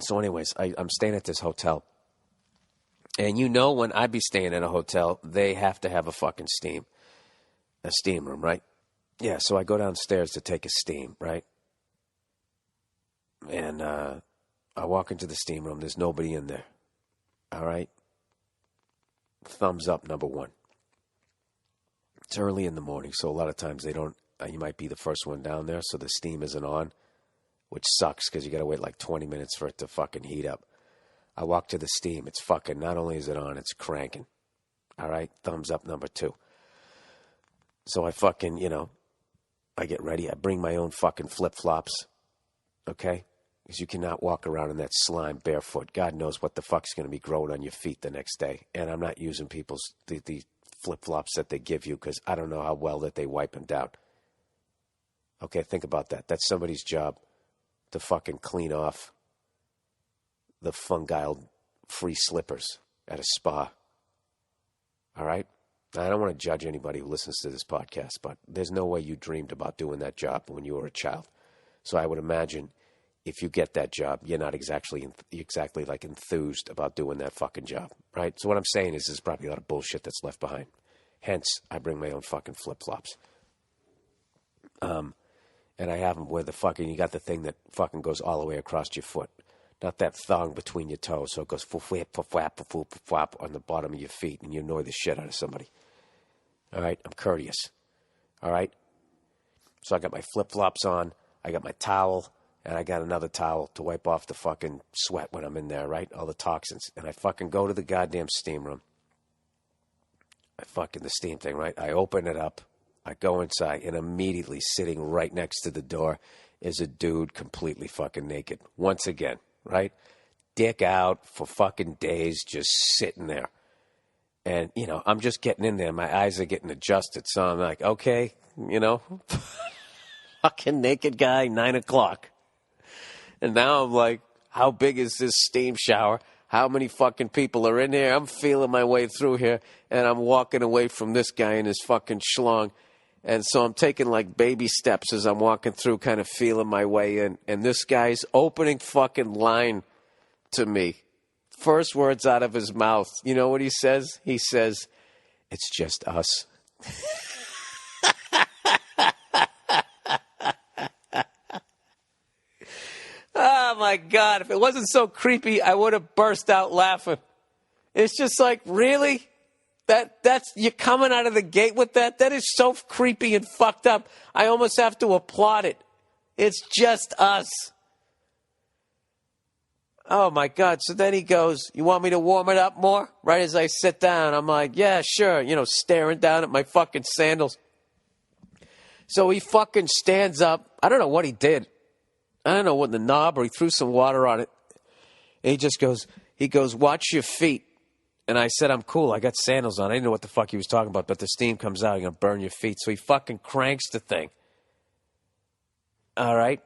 So anyways, I'm staying at this hotel. And you know when I be staying in a hotel, they have to have a fucking steam room, right? Yeah, so I go downstairs to take a steam, right? And I walk into the steam room. There's nobody in there. All right? Thumbs up, number one. It's early in the morning, so a lot of times they don't, you might be the first one down there, so the steam isn't on, which sucks because you got to wait like 20 minutes for it to fucking heat up. I walk to the steam. It's fucking, not only is it on, it's cranking. All right? Thumbs up, number two. So I fucking, I get ready. I bring my own fucking flip-flops. Okay? Because you cannot walk around in that slime barefoot. God knows what the fuck's going to be growing on your feet the next day. And I'm not using people's, the flip-flops that they give you because I don't know how well that they wipe them down. Okay, think about that. That's somebody's job to fucking clean off the fungal-free slippers at a spa. All right? Now, I don't want to judge anybody who listens to this podcast, but there's no way you dreamed about doing that job when you were a child. So I would imagine if you get that job, you're not exactly like enthused about doing that fucking job, right? So what I'm saying is there's probably a lot of bullshit that's left behind. Hence, I bring my own fucking flip-flops. And I have them where you got the thing that fucking goes all the way across your foot. Not that thong between your toes, so it goes flap on the bottom of your feet, and you annoy the shit out of somebody. All right? I'm courteous. All right? So I got my flip-flops on, I got my towel, and I got another towel to wipe off the fucking sweat when I'm in there, right? All the toxins. And I fucking go to the goddamn steam room. The steam thing, right? I open it up. I go inside, and immediately sitting right next to the door is a dude completely fucking naked. Once again, right? Dick out for fucking days, just sitting there. And, I'm just getting in there. My eyes are getting adjusted. So I'm like, okay, fucking naked guy, 9 o'clock. And now I'm like, how big is this steam shower? How many fucking people are in here? I'm feeling my way through here, and I'm walking away from this guy and his fucking schlong. And so I'm taking like baby steps as I'm walking through, kind of feeling my way in. And this guy's opening fucking line to me. First words out of his mouth. You know what he says? He says, "It's just us." Oh, my God. If it wasn't so creepy, I would have burst out laughing. It's just like, really? That's you're coming out of the gate with that? That is so creepy and fucked up. I almost have to applaud it. It's just us. Oh, my God. So then he goes, "You want me to warm it up more?" Right as I sit down, I'm like, yeah, sure. Staring down at my fucking sandals. So he fucking stands up. I don't know what he did. I don't know what the knob, or he threw some water on it. And he goes, "Watch your feet." And I said, "I'm cool. I got sandals on." I didn't know what the fuck he was talking about, but the steam comes out. You're going to burn your feet. So he fucking cranks the thing. All right?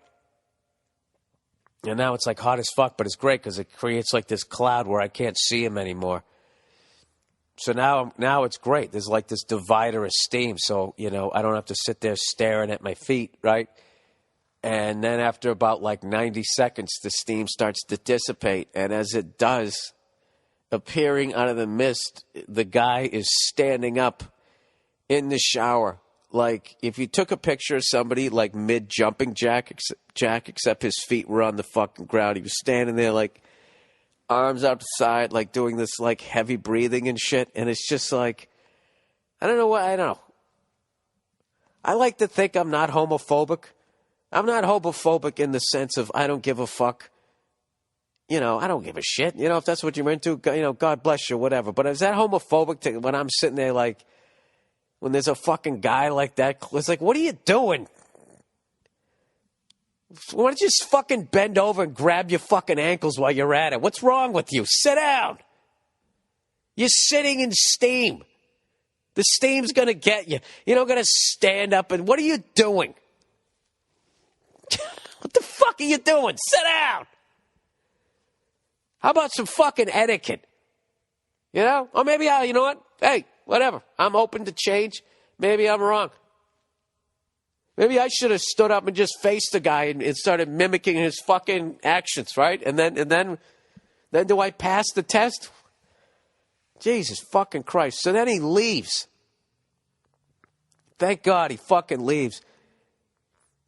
And now it's like hot as fuck, but it's great because it creates like this cloud where I can't see him anymore. So now it's great. There's like this divider of steam. So, I don't have to sit there staring at my feet, right? And then after about like 90 seconds, the steam starts to dissipate. And as it does, appearing out of the mist, the guy is standing up in the shower. Like if you took a picture of somebody like mid-jumping jack, except his feet were on the fucking ground. He was standing there like arms out the side, like doing this like heavy breathing and shit. And it's just like, I don't know. I like to think I'm not homophobic. I'm not homophobic in the sense of I don't give a fuck. I don't give a shit. If that's what you're into, God bless you, whatever. But is that homophobic when I'm sitting there like, when there's a fucking guy like that, it's like, what are you doing? Why don't you just fucking bend over and grab your fucking ankles while you're at it? What's wrong with you? Sit down. You're sitting in steam. The steam's going to get you. You're not going to stand up and, what are you doing? What the fuck are you doing? Sit down. How about some fucking etiquette? Or maybe you know what? Hey, whatever. I'm open to change. Maybe I'm wrong. Maybe I should have stood up and just faced the guy and started mimicking his fucking actions, right? And then do I pass the test? Jesus fucking Christ. So then he leaves. Thank God he fucking leaves.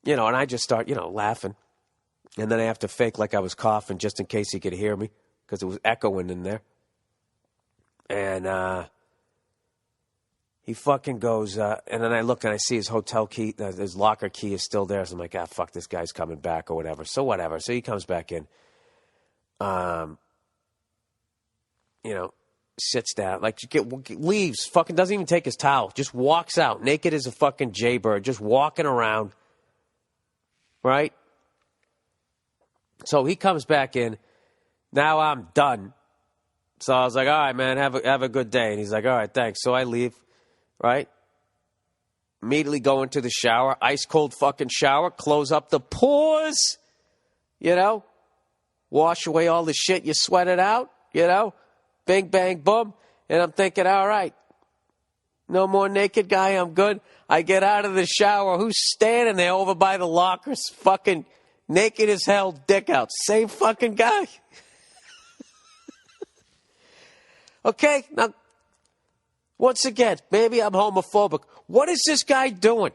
And I just start, laughing. And then I have to fake like I was coughing just in case he could hear me because it was echoing in there. And he fucking goes, and then I look and I see his hotel key, his locker key is still there. So I'm like, fuck, this guy's coming back or whatever. So whatever. So he comes back in, sits down, leaves, fucking doesn't even take his towel, just walks out, naked as a fucking jaybird, just walking around, right? So he comes back in. Now I'm done. So I was like, all right, man, have a good day. And he's like, all right, thanks. So I leave. Right? Immediately go into the shower, ice cold fucking shower, close up the pores, wash away all the shit you sweated out, bing, bang, boom. And I'm thinking, all right, no more naked guy, I'm good. I get out of the shower. Who's standing there over by the lockers, fucking naked as hell, dick out? Same fucking guy. Okay, now, once again, maybe I'm homophobic. What is this guy doing?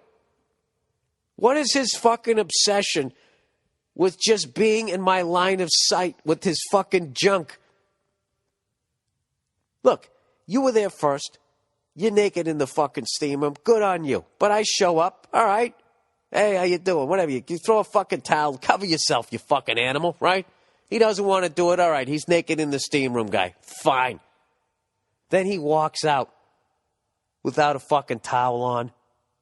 What is his fucking obsession with just being in my line of sight with his fucking junk? Look, you were there first. You're naked in the fucking steam room. Good on you. But I show up. All right. Hey, how you doing? Whatever. You throw a fucking towel. Cover yourself, you fucking animal, right? He doesn't want to do it. All right. He's naked in the steam room, guy. Fine. Then he walks out without a fucking towel on,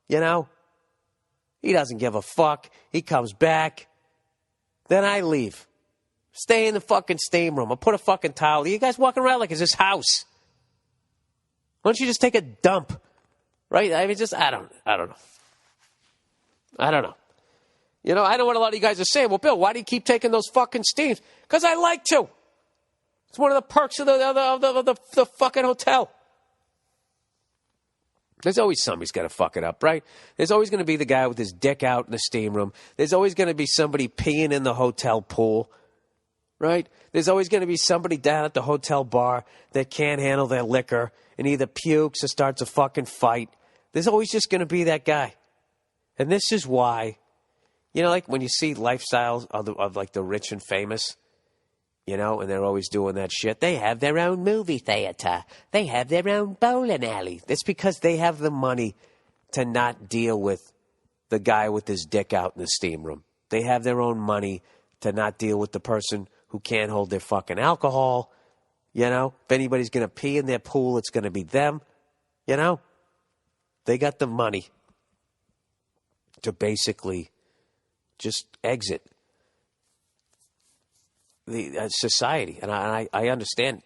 He doesn't give a fuck. He comes back. Then I leave. Stay in the fucking steam room. I'll put a fucking towel. You guys walking around like it's his house. Why don't you just take a dump? Right? I mean, I don't know. I don't know. I know what a lot of you guys are saying. Well, Bill, why do you keep taking those fucking steams? Because I like to. It's one of the perks of the fucking hotel. There's always somebody's got to fuck it up, right? There's always going to be the guy with his dick out in the steam room. There's always going to be somebody peeing in the hotel pool, right? There's always going to be somebody down at the hotel bar that can't handle their liquor and either pukes or starts a fucking fight. There's always just going to be that guy. And this is why, like when you see lifestyles of like the rich and famous, and they're always doing that shit. They have their own movie theater. They have their own bowling alley. That's because they have the money to not deal with the guy with his dick out in the steam room. They have their own money to not deal with the person who can't hold their fucking alcohol. If anybody's going to pee in their pool, it's going to be them. They got the money to basically just exit the society, and I understand